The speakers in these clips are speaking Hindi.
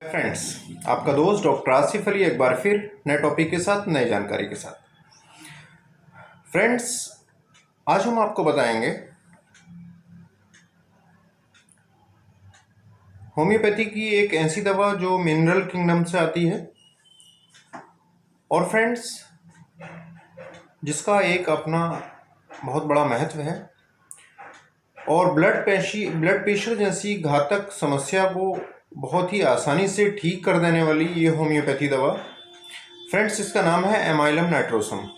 फ्रेंड्स, आपका दोस्त डॉक्टर आसिफ अली एक बार फिर नए टॉपिक के साथ नई जानकारी के साथ। फ्रेंड्स, आज हम आपको बताएंगे होम्योपैथी की एक ऐसी दवा जो मिनरल किंगडम से आती है और फ्रेंड्स जिसका एक अपना बहुत बड़ा महत्व है और ब्लड प्रेशर जैसी घातक समस्या को बहुत ही आसानी से ठीक कर देने वाली ये होम्योपैथी दवा। फ्रेंड्स, इसका नाम है एमाइलम नाइट्रोसम।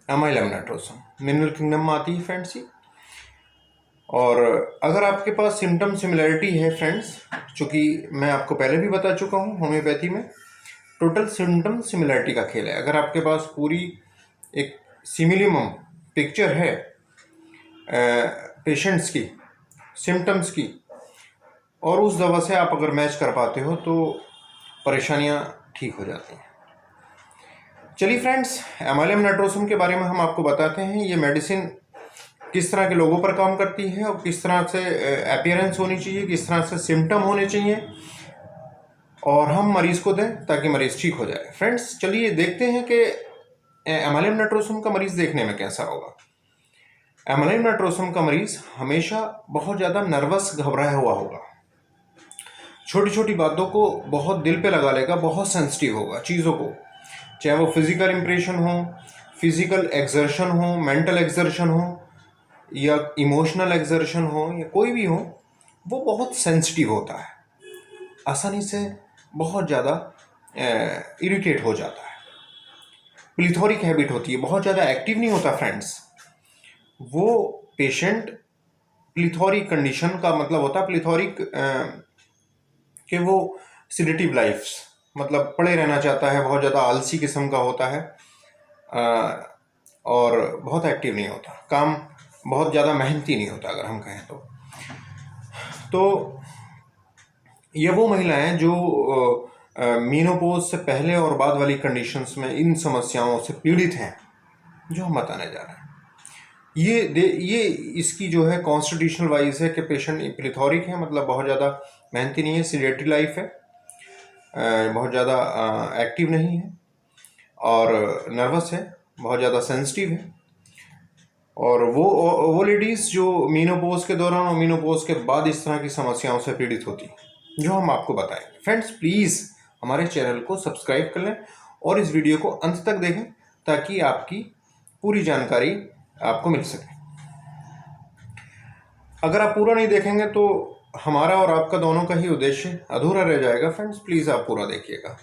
एमाइलम नाइट्रोसम मिनरल किंगडम में आती है फ्रेंड्स ये। और अगर आपके पास सिम्टम सिमिलैरिटी है फ्रेंड्स, चूँकि मैं आपको पहले भी बता चुका हूँ होम्योपैथी में टोटल सिम्टम सिमिलैरिटी का खेल है। अगर आपके पास पूरी एक सिमिलिमम पिक्चर है पेशेंट्स की सिम्टम्स की और उस दवा से आप अगर मैच कर पाते हो तो परेशानियां ठीक हो जाती हैं। चलिए फ्रेंड्स, एमाइलम नाइट्रोसम के बारे में हम आपको बताते हैं। ये मेडिसिन किस तरह के लोगों पर काम करती है और किस तरह से अपीयरेंस होनी चाहिए, किस तरह से सिम्टम होने चाहिए और हम मरीज़ को दें ताकि मरीज़ ठीक हो जाए। फ्रेंड्स, चलिए देखते हैं कि एमाइलम नाइट्रोसम का मरीज़ देखने में कैसा होगा। एमाइलम नाइट्रोसम का मरीज़ हमेशा बहुत ज़्यादा नर्वस, घबराया हुआ होगा, छोटी छोटी बातों को बहुत दिल पे लगा लेगा, बहुत सेंसिटिव होगा चीज़ों को, चाहे वो फिज़िकल इम्प्रेशन हो, फिज़िकल एक्सर्शन हो, मेंटल एक्सर्शन हो या इमोशनल एक्सर्शन हो या कोई भी हो, वो बहुत सेंसिटिव होता है, आसानी से बहुत ज़्यादा इरिटेट हो जाता है, प्लीथोरिक हैबिट होती है, बहुत ज़्यादा एक्टिव नहीं होता फ्रेंड्स। वो पेशेंट प्लीथोरिक कंडीशन का मतलब होता है प्लीथोरिक कि वो सिडेटिव लाइफ मतलब पड़े रहना चाहता है, बहुत ज़्यादा आलसी किस्म का होता है और बहुत एक्टिव नहीं होता, काम बहुत ज़्यादा मेहनती नहीं होता अगर हम कहें तो ये वो महिलाएं जो मीनोपॉज से पहले और बाद वाली कंडीशंस में इन समस्याओं से पीड़ित हैं जो हम बताने जा रहे हैं। ये इसकी जो है कॉन्स्टिट्यूशनल वाइज है कि पेशेंट प्लीथोरिक है, मतलब बहुत ज़्यादा मेहनती नहीं है, सिडेटरी लाइफ है, बहुत ज़्यादा एक्टिव नहीं है और नर्वस है, बहुत ज़्यादा सेंसिटिव है। और वो लेडीज़ जो मीनोपॉज के दौरान और मीनोपॉज के बाद इस तरह की समस्याओं से पीड़ित होती है जो हम आपको बताएंगे। फ्रेंड्स, प्लीज़ हमारे चैनल को सब्सक्राइब कर लें और इस वीडियो को अंत तक देखें ताकि आपकी पूरी जानकारी आपको मिल सके। अगर आप पूरा नहीं देखेंगे तो हमारा और आपका दोनों का ही उद्देश्य अधूरा रह जाएगा। फ्रेंड्स, प्लीज़ आप पूरा देखिएगा।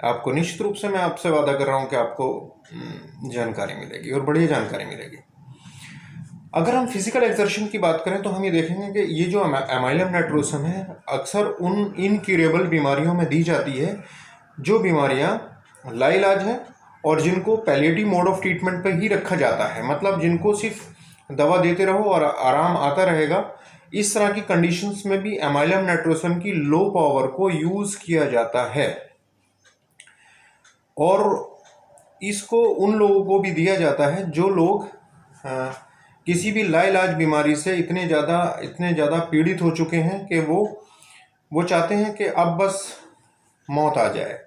आपको निश्चित रूप से मैं आपसे वादा कर रहा हूं कि आपको जानकारी मिलेगी और बढ़िया जानकारी मिलेगी। अगर हम फिजिकल एक्सर्शन की बात करें तो हम ये देखेंगे कि ये जो एमाइलम नाइट्रोसम है अक्सर उन इनक्यूरेबल बीमारियों में दी जाती है जो बीमारियां लाइलाज हैं और जिनको पैलिएटिव मोड ऑफ ट्रीटमेंट पर ही रखा जाता है, मतलब जिनको सिर्फ दवा देते रहो और आराम आता रहेगा। इस तरह की कंडीशंस में भी एमाइलम नाइट्रोसम की लो पावर को यूज़ किया जाता है और इसको उन लोगों को भी दिया जाता है जो लोग किसी भी लाइलाज बीमारी से इतने ज़्यादा पीड़ित हो चुके हैं कि वो चाहते हैं कि अब बस मौत आ जाए।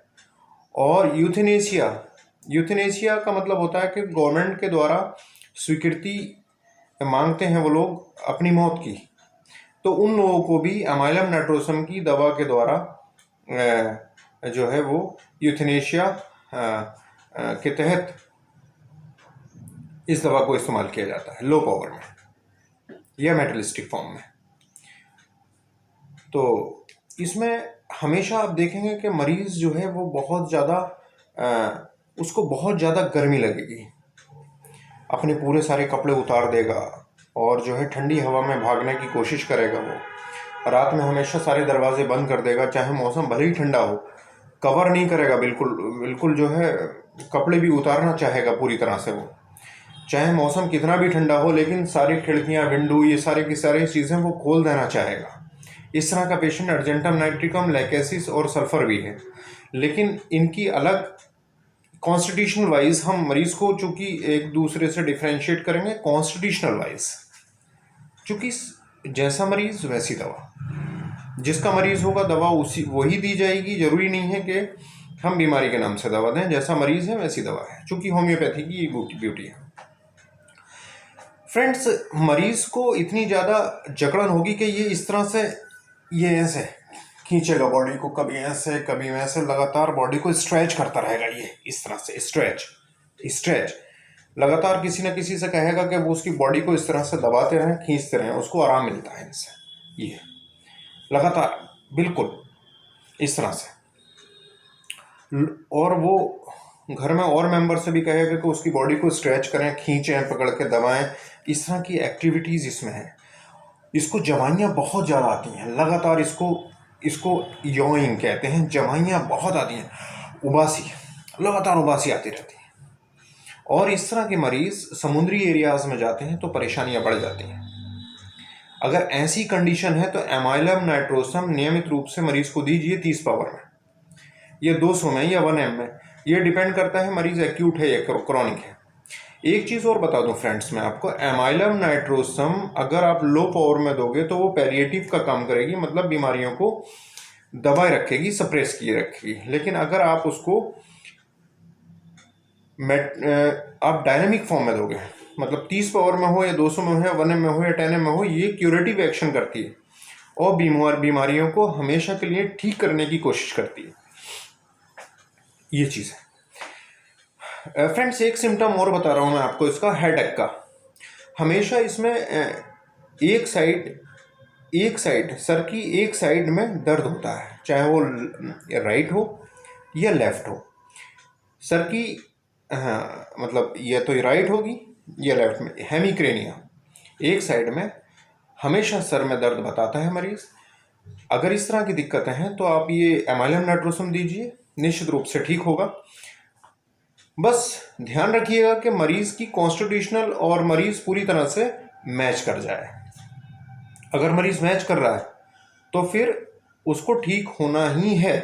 और यूथेनेशिया का मतलब होता है कि गवर्नमेंट के द्वारा स्वीकृति मांगते हैं वो लोग अपनी मौत की। तो उन लोगों को भी एमाइलम नाइट्रोसम की दवा के द्वारा जो है वो यूथेनेशिया के तहत इस दवा को इस्तेमाल किया जाता है लो पावर में या मेटलिस्टिक फॉर्म में। तो इसमें हमेशा आप देखेंगे कि मरीज़ जो है वो बहुत ज़्यादा उसको बहुत ज़्यादा गर्मी लगेगी, अपने पूरे सारे कपड़े उतार देगा और जो है ठंडी हवा में भागने की कोशिश करेगा। वो रात में हमेशा सारे दरवाजे बंद कर देगा, चाहे मौसम भले ही ठंडा हो, कवर नहीं करेगा बिल्कुल जो है कपड़े भी उतारना चाहेगा पूरी तरह से वो, चाहे मौसम कितना भी ठंडा हो, लेकिन सारी खिड़कियां, विंडो, ये सारे की सारी चीज़ें वो खोल देना चाहेगा। इस तरह का पेशेंट अर्जेंटम नाइट्रिकम, लैकेसिस और सल्फर भी है। लेकिन इनकी अलग कॉन्स्टिट्यूशनल वाइज हम मरीज़ को चूँकि एक दूसरे से डिफ्रेंशिएट करेंगे कॉन्स्टिट्यूशनल वाइज, चूँकि जैसा मरीज़ वैसी दवा। जिसका मरीज़ होगा दवा उसी वही दी जाएगी। ज़रूरी नहीं है कि हम बीमारी के नाम से दवा दें, जैसा मरीज़ है वैसी दवा है, चूँकि होम्योपैथी की ये ब्यूटी है। फ्रेंड्स, मरीज़ को इतनी ज़्यादा जकड़न होगी कि ये इस तरह से ये ऐसे खींचेगा बॉडी को, कभी ऐसे कभी वैसे, लगातार बॉडी को स्ट्रेच करता रहेगा। ये इस तरह से स्ट्रेच लगातार किसी न किसी से कहेगा कि वो उसकी बॉडी को इस तरह से दबाते रहें, खींचते रहें, उसको आराम मिलता है इनसे। ये लगातार बिल्कुल इस तरह से। और वो घर में और मेंबर से भी कहेगा कि उसकी बॉडी को स्ट्रेच करें, खींचें, पकड़ के दबाएं। इस तरह की एक्टिविटीज़ इसमें है। इसको जवाइयाँ बहुत ज़्यादा आती हैं लगातार, इसको योइंग कहते हैं। जवाइयाँ बहुत आती हैं, उबासी, लगातार उबासी आती रहती है। और इस तरह के मरीज़ समुद्री एरियाज़ में जाते हैं तो परेशानियां बढ़ जाती हैं। अगर ऐसी कंडीशन है तो एमाइलम नाइट्रोसम नियमित रूप से मरीज़ को दीजिए 30 पावर में, या 200 में, या 1 में। ये डिपेंड करता है मरीज़ एक्यूट है या क्रॉनिक है। एक चीज़ और बता दूं फ्रेंड्स मैं आपको, एमाइलम नाइट्रोसम अगर आप लो पावर में दोगे तो वो पैलिएटिव का काम करेगी, मतलब बीमारियों को दबाए रखेगी, सप्रेस किए रखेगी। लेकिन अगर आप उसको आप डायनेमिक फॉर्म में दोगे, मतलब 30 पावर में हो या 200 में हो या 1 में हो या 10 में हो, ये क्यूरेटिव एक्शन करती है और बीमारियों को हमेशा के लिए ठीक करने की कोशिश करती है। ये चीज़ है। फ्रेंड्स, एक सिम्टम और बता रहा हूँ मैं आपको इसका, हेडेक का। हमेशा इसमें एक साइड सर की एक साइड में दर्द होता है, चाहे वो राइट हो या लेफ्ट हो। सर की मतलब या तो राइट होगी या लेफ्ट में, हेमिक्रेनिया एक साइड में हमेशा सर में दर्द बताता है मरीज़। अगर इस तरह की दिक्कतें हैं तो आप ये एमाइलम नाइट्रोसम दीजिए, निश्चित रूप से ठीक होगा। बस ध्यान रखिएगा कि मरीज़ की कॉन्स्टिट्यूशनल और मरीज़ पूरी तरह से मैच कर जाए। अगर मरीज़ मैच कर रहा है तो फिर उसको ठीक होना ही है।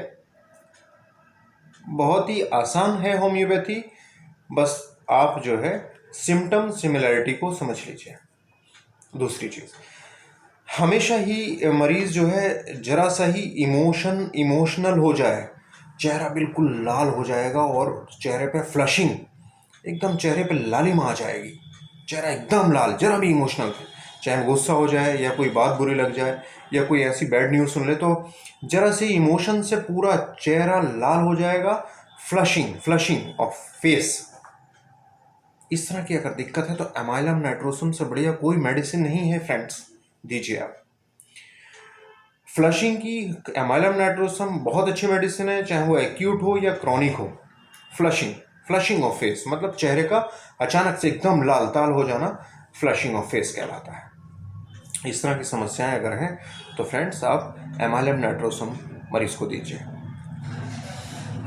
बहुत ही आसान है होम्योपैथी, बस आप जो है सिम्टम सिमिलैरिटी को समझ लीजिए। दूसरी चीज़, हमेशा ही मरीज़ जो है जरा सा ही इमोशनल हो जाए, चेहरा बिल्कुल लाल हो जाएगा और चेहरे पे फ्लशिंग, एकदम चेहरे पे लालिमा आ जाएगी, चेहरा एकदम लाल, जरा भी इमोशनल, चाहे गुस्सा हो जाए या कोई बात बुरी लग जाए या कोई ऐसी बैड न्यूज़ सुन ले तो जरा से इमोशन से पूरा चेहरा लाल हो जाएगा, फ्लशिंग ऑफ फेस। इस तरह की अगर दिक्कत है तो एमाइलम नाइट्रोसम से बढ़िया कोई मेडिसिन नहीं है फ्रेंड्स, दीजिए आप। फ्लशिंग की एमाइलम नाइट्रोसम बहुत अच्छी मेडिसिन है, चाहे वो एक्यूट हो या क्रॉनिक हो। फ्लशिंग ऑफ फेस मतलब चेहरे का अचानक से एकदम लाल ताल हो जाना, फ्लशिंग ऑफ फेस कहलाता है। इस तरह की समस्याएं अगर हैं तो फ्रेंड्स आप एमाइलम नाइट्रोसम मरीज को दीजिए।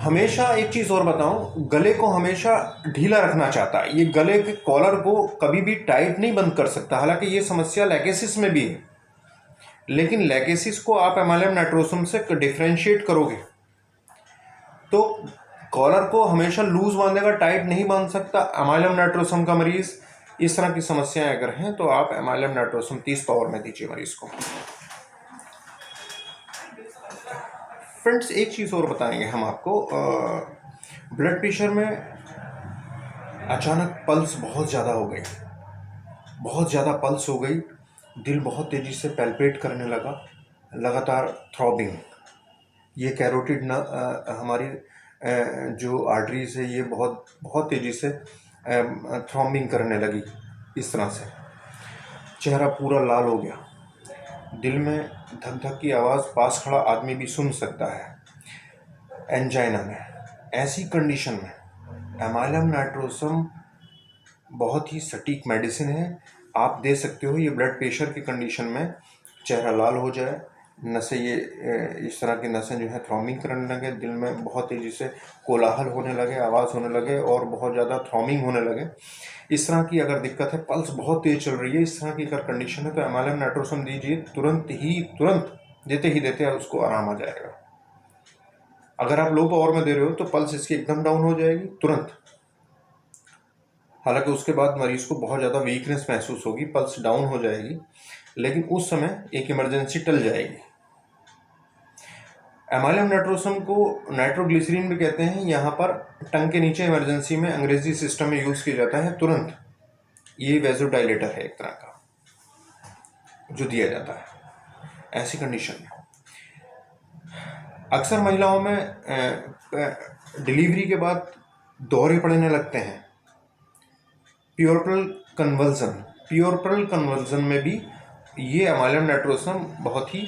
हमेशा एक चीज़ और बताऊं, गले को हमेशा ढीला रखना चाहता है, ये गले के कॉलर को कभी भी टाइट नहीं बंद कर सकता। हालांकि ये समस्या लैकेसिस में भी है, लेकिन लैकेसिस को आप एमाइलम नाइट्रोसम से डिफ्रेंशिएट करोगे तो कॉलर को हमेशा लूज बांधेगा, टाइट नहीं बांध सकता एमाइलम नाइट्रोसम का मरीज। इस तरह की समस्याएं अगर हैं तो आप एमाइलम नाइट्रोसम 30 पावर में दीजिए मरीज को। फ्रेंड्स, एक चीज़ और बताएंगे हम आपको, ब्लड प्रेशर में अचानक पल्स बहुत ज़्यादा हो गई, बहुत ज़्यादा पल्स हो गई, दिल बहुत तेज़ी से पैल्पेट करने लगा, लगातार थ्रॉबिंग, ये कैरोटिड न हमारी जो आर्टरीज है ये बहुत बहुत तेज़ी से थ्रॉम्बिंग करने लगी। इस तरह से चेहरा पूरा लाल हो गया, दिल में धक धक की आवाज़ पास खड़ा आदमी भी सुन सकता है। एंजाइना में, ऐसी कंडीशन में एमाइलम नाइट्रोसम बहुत ही सटीक मेडिसिन है, आप दे सकते हो। ये ब्लड प्रेशर की कंडीशन में चेहरा लाल हो जाए, नसें ये इस तरह की नसें जो है थ्रॉमिंग करने लगे, दिल में बहुत तेज़ी से कोलाहल होने लगे, आवाज़ होने लगे और बहुत ज़्यादा थ्रॉमिंग होने लगे, इस तरह की अगर दिक्कत है, पल्स बहुत तेज़ चल रही है, इस तरह की अगर कंडीशन है तो एमाइलम नाइट्रोसम दीजिए। तुरंत देते उसको आराम आ जाएगा। अगर आप लो पावर में दे रहे हो तो पल्स इसकी एकदम डाउन हो जाएगी तुरंत। हालांकि उसके बाद मरीज़ को बहुत ज़्यादा वीकनेस महसूस होगी, पल्स डाउन हो जाएगी, लेकिन उस समय एक इमरजेंसी टल जाएगी। एमाइलम नाइट्रोसम को नाइट्रोग्लिसरीन भी कहते हैं। यहाँ पर टंग के नीचे इमरजेंसी में अंग्रेजी सिस्टम में यूज़ किया जाता है तुरंत। ये वेजोडाइलेटर है एक तरह का जो दिया जाता है ऐसी कंडीशन में। अक्सर महिलाओं में डिलीवरी के बाद दौरे पड़ने लगते हैं। प्यूरपरल कन्वर्जन में भी ये एमाइलम नाइट्रोसम बहुत ही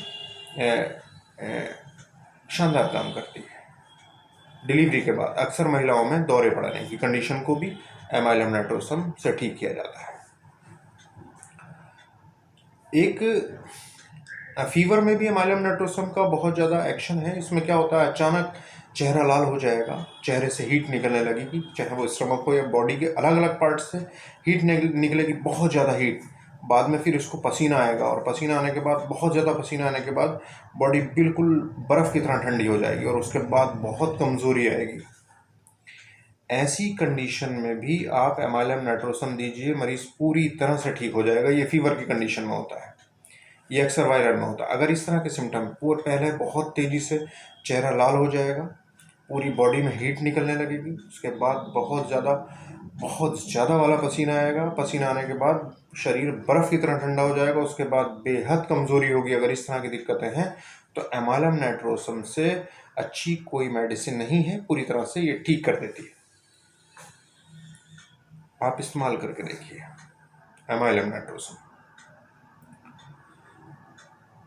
शानदार काम करती है। डिलीवरी के बाद अक्सर महिलाओं में दौरे पड़ने की कंडीशन को भी एमाइलम नाइट्रोसम से ठीक किया जाता है। एक फीवर में भी एमाइलम नाइट्रोसम का बहुत ज़्यादा एक्शन है। इसमें क्या होता है, अचानक चेहरा लाल हो जाएगा, चेहरे से हीट निकलने लगेगी, चाहे वो स्टमक हो या बॉडी के अलग अलग पार्ट से हीट निकलेगी, बहुत ज़्यादा हीट। बाद में फिर इसको पसीना आएगा और पसीना आने के बाद, बहुत ज़्यादा पसीना आने के बाद बॉडी बिल्कुल बर्फ़ की तरह ठंडी हो जाएगी और उसके बाद बहुत कमज़ोरी आएगी। ऐसी कंडीशन में भी आप एमाइलम नाइट्रोसम दीजिए, मरीज़ पूरी तरह से ठीक हो जाएगा। ये फीवर की कंडीशन में होता है, ये अक्सर वायरल में होता है। अगर इस तरह के सिम्टम पहले बहुत तेज़ी से चेहरा लाल हो जाएगा, पूरी बॉडी में हीट निकलने लगेगी, उसके बाद बहुत ज़्यादा वाला पसीना आएगा, पसीना आने के बाद शरीर बर्फ़ की तरह ठंडा हो जाएगा, उसके बाद बेहद कमज़ोरी होगी। अगर इस तरह की दिक्कतें हैं तो एमाइलम नाइट्रोसम से अच्छी कोई मेडिसिन नहीं है, पूरी तरह से ये ठीक कर देती है। आप इस्तेमाल करके देखिए एमाइलम नाइट्रोसम।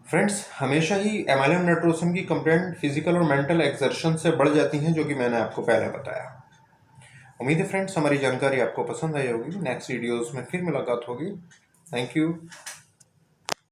फ्रेंड्स, हमेशा ही एमाइलम नाइट्रोसम की कंप्लेंट फिजिकल और मेंटल एक्सर्शन से बढ़ जाती हैं, जो कि मैंने आपको पहले बताया। उम्मीद है फ्रेंड्स हमारी जानकारी आपको पसंद आई होगी। नेक्स्ट वीडियोस में फिर मुलाकात होगी। Thank you.